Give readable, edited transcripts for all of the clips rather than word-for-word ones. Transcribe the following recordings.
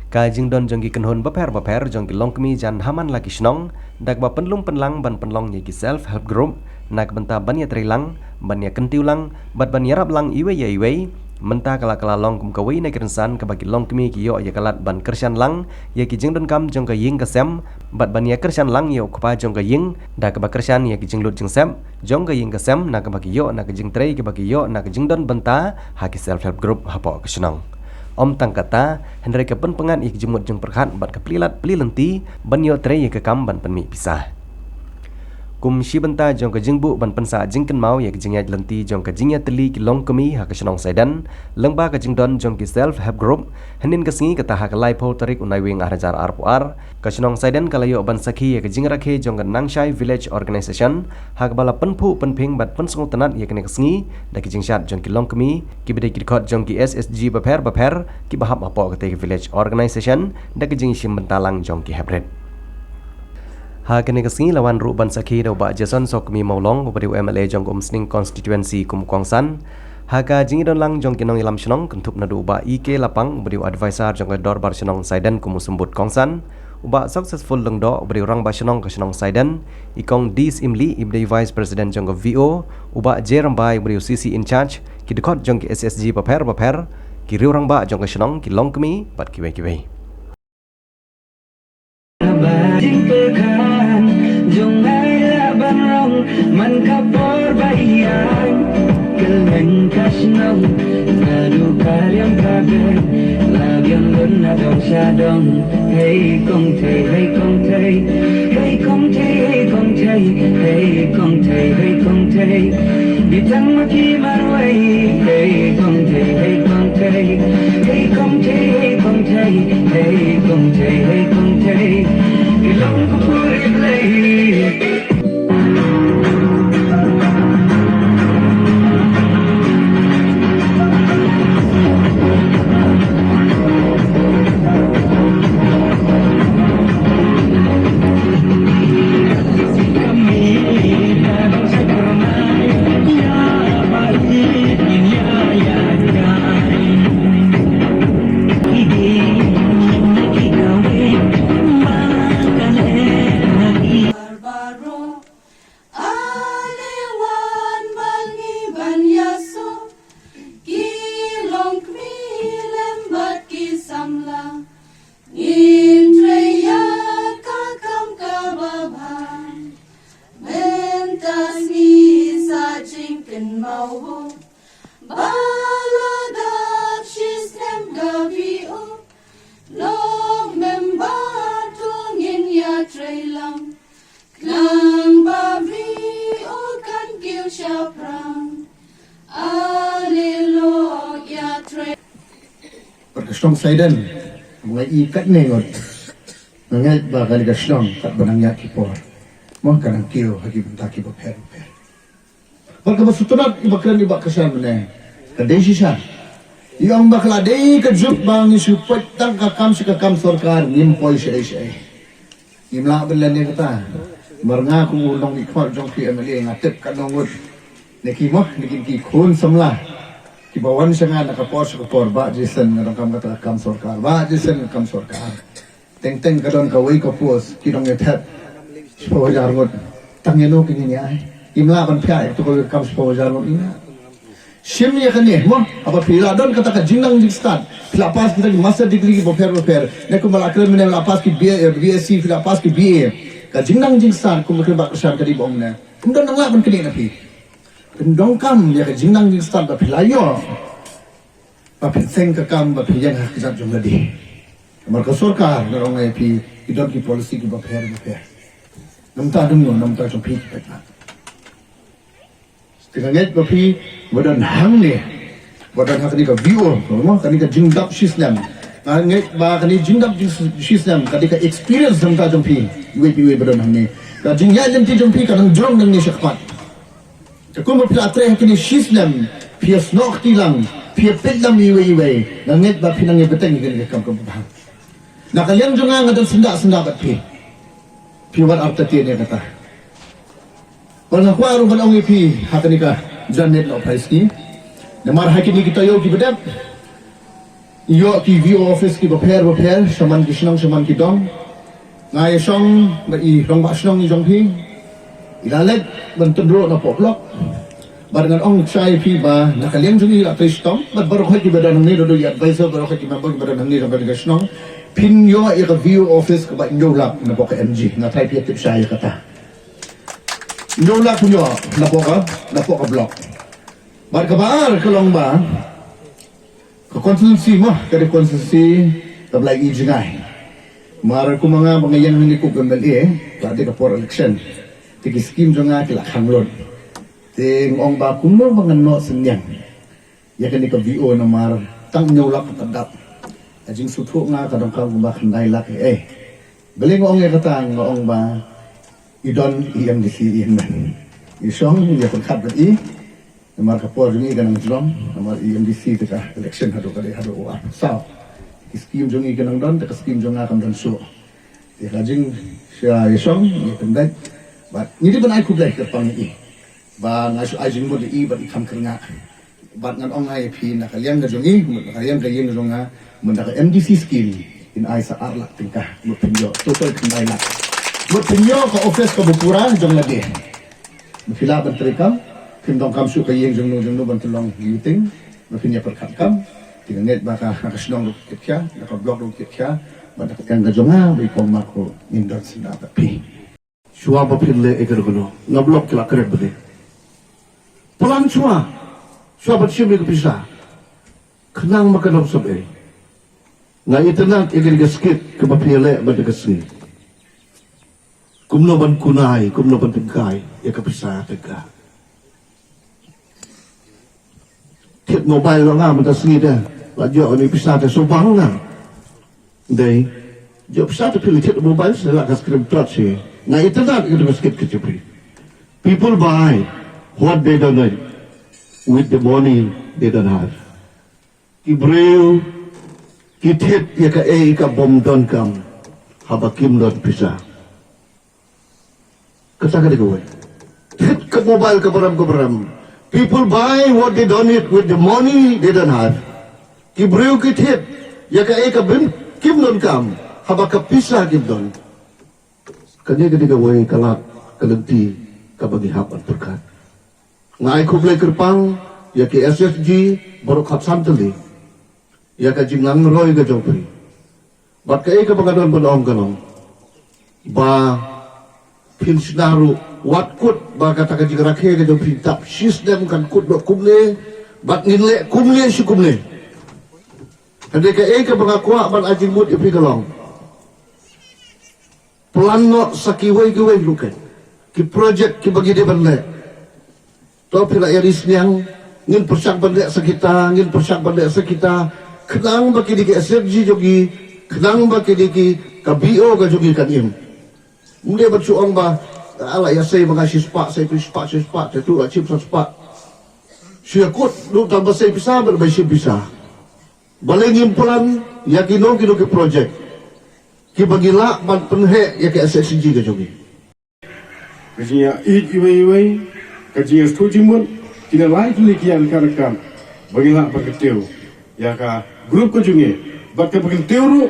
Ka jingdon jongki kenhon baper jongki longkmi jan haman laki shnong dak ba penlung penlang ban penlong yeki self help group nak benta banya trilang banya kentiulang bat banya rablang iwe ya iwe menta kala long kum kawai na kerensan ka bagi longkmi ki yo ya kalat ban kersan lang yeki jingdon kam jongka ying kasem bat banya kersan lang yo kpa jongka ying dak ba kersan yeki jinglut jingsem jongka ying kasem nak bagi yo nak jing trei ka bagi yo nak jingdon benta haki self help group hapo kesnong Om tang kata Henry ke pengan ik jemut jeng perhat bat ke pelilenti ban yo trei ke kam ban penmi pisah. Kum shi benta jong ke jengbu ban pensa jengken mau ya ke jengya lenti jong ke jengya teli ki long kemi ha ke senong saidan lengba ke jengdon jong ki self help group henin ke sengi kata ha ke lai pol tarik unai wing arjar arpuar ke senong saidan kalayo ban sakhi ya ke jeng rakhe jong ke nangshai village organization ha ke bala penpu penping bat pensung tenat ya ke ne ke sengi da ke jengshat jong ki long kemi ki bede ki khot jong ki SSG baper ki bahap apo ke village organization da ke jeng shim bentalang jong ki hybrid ha kene kesingi lawan ru ban sakhi do ba jason sok mi maulong ubadi MLA jong sning constituency kum kwangsan ha ka jingi don lang jong kinong ilam shnong kentup nadu ba IK lapang ubadi advisor jong dor bar shnong saidan kum sembut kongsan uba successful leng do ubadi orang ba shnong ka shnong saidan ikong dis imli ibdi vice president jong VO uba jeram bai ubadi CC in charge ki dekot jong SSG baper ki ri orang ba jong shnong ki long kemi bat ki wei Jung ai la ban rong man kapor bayan keleng kasnong nadu kaliam kabe labiam lun na dong sadong hey kong thei hey kong thei hey kong thei hey kong thei hey kong thei hey kong thei bitang maki marwai hey kong thei hey kong thei hey kong thei hey kong thei hey kong thei hey kong thei ilong kupuri play Perkesong Saidan mulai ikat nengot mengai bagai kesong tak benangnya kipor mau kadang kio hagi bentaki baper Bakal sutunat ibakran ibak kesan meneng kadai sisa yang bakal adai kejut bang supaya tangkakam sikakam sorkar nimpoi syai imla belan yang kata merengaku ulong ikut jong PMLA ngatip kanongut nekimah nekin kun semlah kibawan sangat nakapor ba Jason nakam kata kam sorkar ba Jason kam sorkar teng kadon kawai kapos kidong etat sepo jargot tangeno kini ai imla ban phai to kam sepo jargot ina sim ya kan mo apa pila don kata ka jinang start lapas kita di master degree ki bofer neko malakre mene lapas ki BSc lapas ki BA ka jinang start kum ke ba kesan kadi bomna undon nang ban kini napi Kendong kam ya ke jinang jing start ba pilayo ba penseng ka kam ba piyan ha kisat jong ladi mar ka sorkar na rong ai pi idon ki policy ki ba pher namta dum no namta jong pi petna tinganget ba pi bodan hang ne bodan ha kani ka view mo kani ka jingdap system nget ba kani jingdap system kani ka experience namta jong pi we bodan hang ne ka jingya jong ti jong pi kan jong nang ni syakpat Kung mapilatre kini system pias nok tilang pia petlam iwe nanget ba pinang ibeteng kini kam kabah nakaliang jonga ngadan senda bat pi wat arta tiene kata wala ko aru ban ongi pi hakanika janet lo praiski namar hakini kita yo ki bedap Yo ki view office ki baper shaman ki shnong shaman ki dong. Ngai song ba i rong ba shnong ni jong pi. Ilalet ban tundro na poplok. Bar ngan ong chai pi ba nakaliang jungi la tristom. Bar baro khoi ki badan ni do ya advisor baro khoi ki member ki badan ni ba ga shnong. Pin yo i ka view office ka ba nyo lak na poka MG na tai pi tip shai kata. Nyo lak punyo na poka block. Bar ka ba kalong ba ka konstitusi mo kada konstitusi ka blai i jingai. Mara ko mga yang hindi ko MLA pati ka for election. Tiki scheme jo nga kila hanglon. Ting ong ba kuno mga no senyang. Ya kan ka VO na mar tang nyolak tadap. Ajing sutu nga kadang ka ba kanday lak galing ong ya katang ong ba idon EMDC man. Isong ya kan kat i Namar kapor jungi ganang drum, namar EMDC teka election hado wa. Sao? Skim jungi ganang don, teka skim junga kam don so. Dia kajing siya isong, ni pendek. But ni ban ai kublai kerpang ni. Ba ngasu ajing mo di ba ikam keringa. But ngan ong ai pi nakaliang ga jungi, nakaliang ga yeng junga, mendaka MDC scheme in ai sa arlak tingkah mo pinyo. Total kandai lak. Mo pinyo ka office ka bupura jong lagi. Mafila ban terikam. Pindong kam su kayeng jengno bantulong yuting mafinya perkat kam tinga net baka nakasnong kitya nakablog ro kitya bada kang gajonga bi pomako indot sina tapi suwa ba pille eger gono na blog kila kret bele pelan suwa ba chimi ko pisa kenang makanop sabe na itenang eger gaskit ke ba pille ba de gasni kumno ban kunai kumno ban tengkai ya kapisa tega Kit mobile lo nga mata sida la jo ni pisata so bang na dei jo pisata pili kit mobile se la kaskrip tot si na internet itu skip kecipri people buy what they don't need with the money they don't have Ibreu kitit ya ka ka bom don kam habakim don pisa kata ko kit ke mobile ke beram People buy what they don't need with the money they don't have. Kibreu kithit, ya ka bim kim don kam, haba ka pisa kim don. Kanya gadi ka way kalak kalagti kabagi hapan perkat. Ngai kublay kerpang, ya ki SSG baru khatsan tali. Ya ka jinglang roy ka jopri. Bat ka bagadon banong ganong. Ba pinsnaru wat kut ba kata ka jirakhe ka jom tap system kan kut do kumle bat nginle kumle si kumle ade ka bangakwa ban ajing mut ipi kalong plan no sakiway lukan ki project ki bagi de banle to pila iris nyang ngin persak banle sakita ngin persak banle sakita kenang ba ki di SFG jogi kenang ba ki di ka BO ka jogi kan im mule bat suong ba ala ya saya mengasih spak tu acip spak siya kut lu tambah saya bisa berbaik bisa baleng impulan ya kino ke project ki bagila ban penhe ya ke SSG ke jogi kajinya iwai kajinya stujimun kina lain tu likian karakam bagila berketiu ya ka grup ke jungi bakal berketiu ru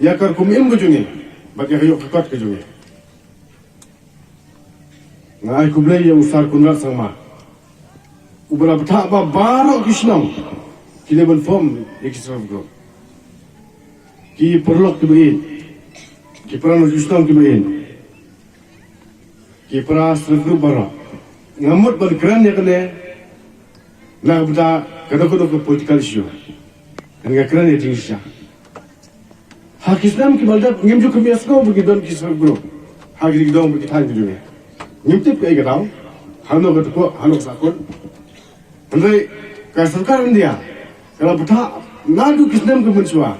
ya ka kumim ke jungi bakal hayok kekat ke jungi ngai kublai yang usar kunrat sama ubra bata ba baro kisnam kile ban form ekisram go ki perlok kibain ki prano kisnam kibain ki pra srfu bara ngamut ban kran ya kene na bata kada ko political issue enga kran ya tingsha ha kisnam ki balda ngimju kemiasko begidon kisram go ha gidon begitan gitu Nyimtip kayak gitu, hano ketukuk, hano sakun. Andai ke sarkar India, kalau betul, nadu kisnem ke mensua,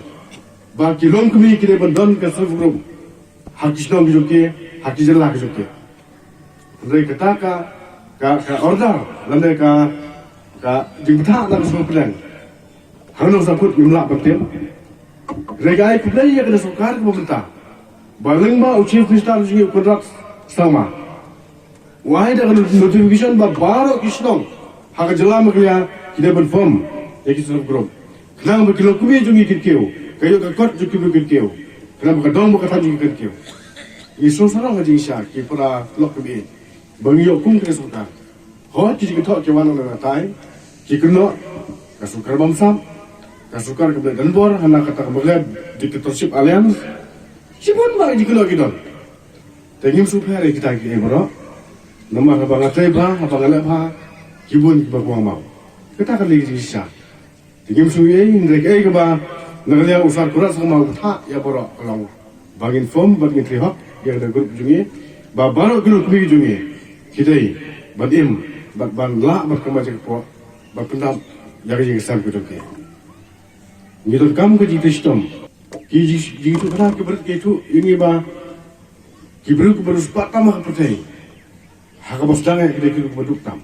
bagi lom kami kini berdon ke servrum, hak kisnem kejuki, hak kisela kejuki. Andai kata ka order, andai ka jemputan nak semua plan, hano sakut jumlah bertem. Regai kudai yang kena sarkar ke pemerintah, balengma chief minister juga kontrak sama. Wahai dah notification ba baro kisnong haka jela makliya kide ban form ya kisnong group Kenang berkilo kumi jungi kau, kayu kakot jungi kau, kenang berkedong berkatan jungi kau. Isu sarang aja isya, kipura lok kumi, bangiyok kum kesukaan. Hot jadi ketok kewan orang natai, kikeno kasukar bamsam, kasukar kebelah danbor, hana kata kebelah dictatorship alliance. Sibun bang jikeno kidon. Tengim supaya kita kini bro, nama abang atai bah, abang alap bah, kibun kibakuang mau. Kita akan lagi isya. Tengim supaya indrek keba, nagalia usar kurat sama utha ya bro, kalau bangin form, bangin trihok, yang ada grup jungi, baru grup kami jungi, kita badim, ban la berkembang cepat, berpendam, jaga jaga sam kita ke. Ini tu kamu kerja sistem, kerja itu kenapa keberat itu ini bah. Kibru ku baru sepat tamah pertai. Haka bos dangai kita kira baduk tam.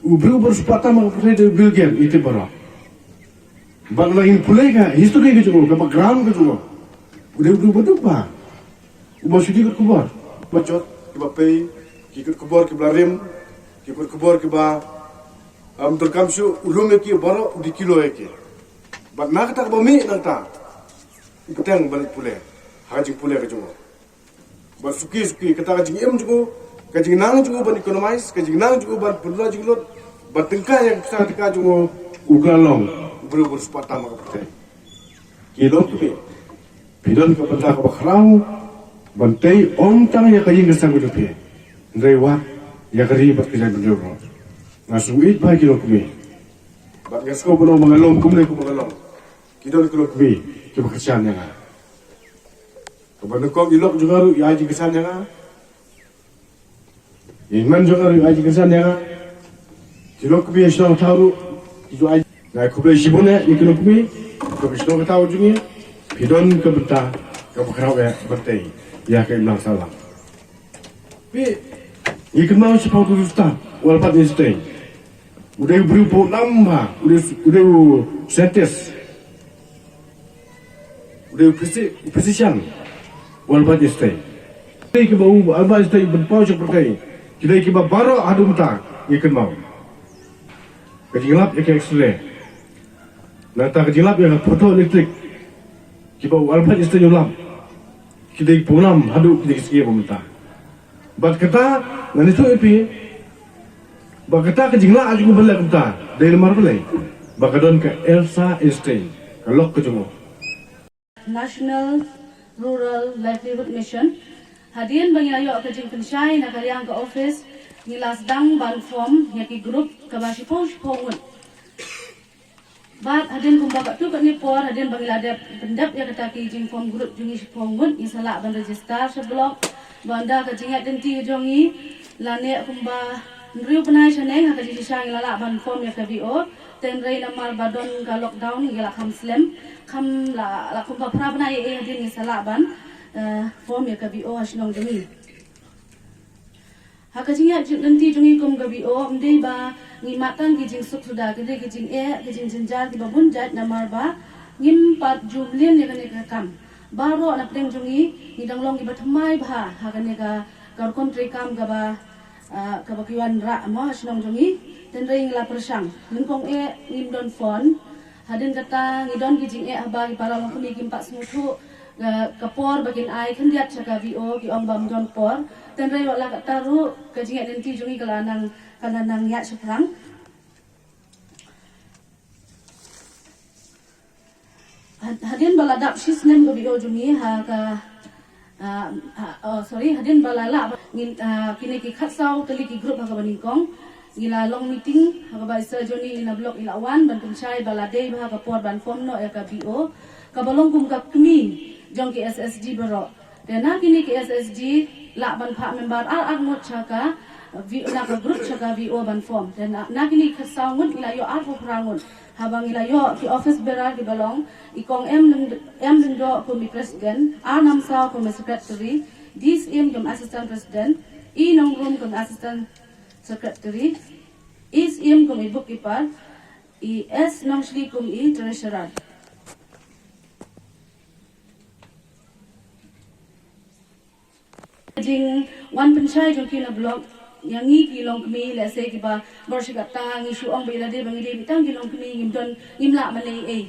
Ubru baru sepat tamah pertai dari Bilgen itu bara. Bang lain pulai ka history ke juga, ke background ke juga. Udah baduk ba. Ubah sudi ke kubar. Bacot, ke bapai, kikut kubar ke belarim, kikut kubar ke ba. Terkam syu ulum ki bara di kilo ke. Bang nak tak bami nak tak. Ikutang balik pulai. Hajing pulai kejungo. Ban suki kata kajing em juga, kajing nang juga ban economize, kajing nang juga ban pula juga lot, ban tengkah yang besar tengkah juga ugalang, ubru sepatah maka percaya. Kilo tu pidon ke pentah ke bakrau, bantai om tang ya kajing kesang tu pi, rewat ya kari bat kerja berdua. Ngasuit baik kilo kumi, bat ngasko pun mengalom kumle mengalom, kidon kilo kumi, coba kesian yang kepada kau ilok juga ru ya aji kesan yang iman juga ru aji kesan yang kilo kubi esok tahu itu aji na kubi sibune ikilo kubi kubi esok tahu juga pidon kebentar keberau ya bertai ya ke imam salam pi ikan mau sepau tu sta walapat stay udah beri po nambah udah setes udah precision walaupun istay, kita bau alba istay berpau seperti kita baru ada muta ikan mau, kejilap ikan X-ray, nanti kejilap yang foto elektrik, kita bau alba istay julam, kita punam hadu kita sekian muta, bat kata nanti tu epi, bat kata kejilap aja gua balik muta dari mana balik, bakadon ke Elsa istay, kalau kejungu. National Rural Livelihood Mission. Hadian bang ayo ke jing pensai nak kalian ke office nilas dang ban form yaki grup ke basi pos pongun. Bat hadian kumba tu kat ni por hadian bang ada pendap ya kata ki jing form grup jungi pongun insala ban register seblok banda ke jing identiti jongi lane kumba nriu penai chaneng ha ke jing sang lala ban form ya ke BO ten rei namar badon ka lockdown ngela kham slam kham la kumba pra bana ye hadian ni sala ban form ya ka BO hasnong jongi ha ka jing ya identiti jongi kum ka BO mdei ba ngi matang ki jing suk suda ki jing ki jing jenjar ki babun jat namar ba ngim pat jumlin ya ka kam baro na pleng jongi ni danglong ki bathmai bha ha ka ne ka kar kontri kam ka ba kabakiwan ra mo hasnong jongi ten rei ngla persang lengkong ngim don fon hadin kata ngidon ki jing aba ki para long kumi kim pak smutu kapor bakin ai khendiat chaka VO ki ong bam don por ten rei wala kata ru ka jing identiti jongi kalanang ya seprang hadin baladap sisnem ko VO jongi ha ka hadin balala kini ki khatsau tali ki group ha baningkong ila long meeting ha ba isa joni ina blok ila wan ban penchai balade ba ka por ban form no ya ka BO ka balong kum ka kmi jong ki SSG baro dena kini ki SSG la ban pha member ar ngot chaka na ka group chaka VO ban form dena na kini khatsau ngut ila yo ar ko prangun habang ila yo ki office bearer di balong ikong em do ko mi president a nam sa ko mi secretary dis im kom assistant president i nong room kom assistant secretary is im kom i bookkeeper i s nong shri kom i treasurer jing wan penchai jong ki na blog yang ni long kami let's say kiba bersihkat tang isu ong bila de bangi de bitang long kami ngimdon ngimla malay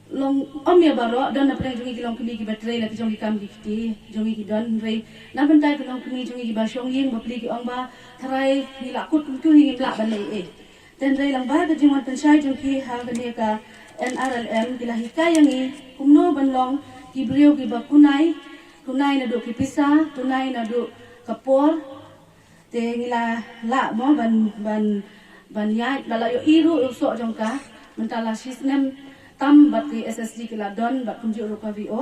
long ya baro dan apa yang jongi long kami kiba tray lagi jongi kam gifti jongi kidon rei na bentai long kami jongi kiba syong ying bapli ki ong ba tharai hilakut tu ngimla balay dan rei lang ba ka jingon pensai jongi ha kene ka NRLM gila hikayang ni kumno banlong kibriyo kiba kunai na do kipisa tunai na do kapor te ngila la mo ban ya bala yo iru usok jongka mentala sistem tam bat ki SSD kila don bat kunju ro ka VO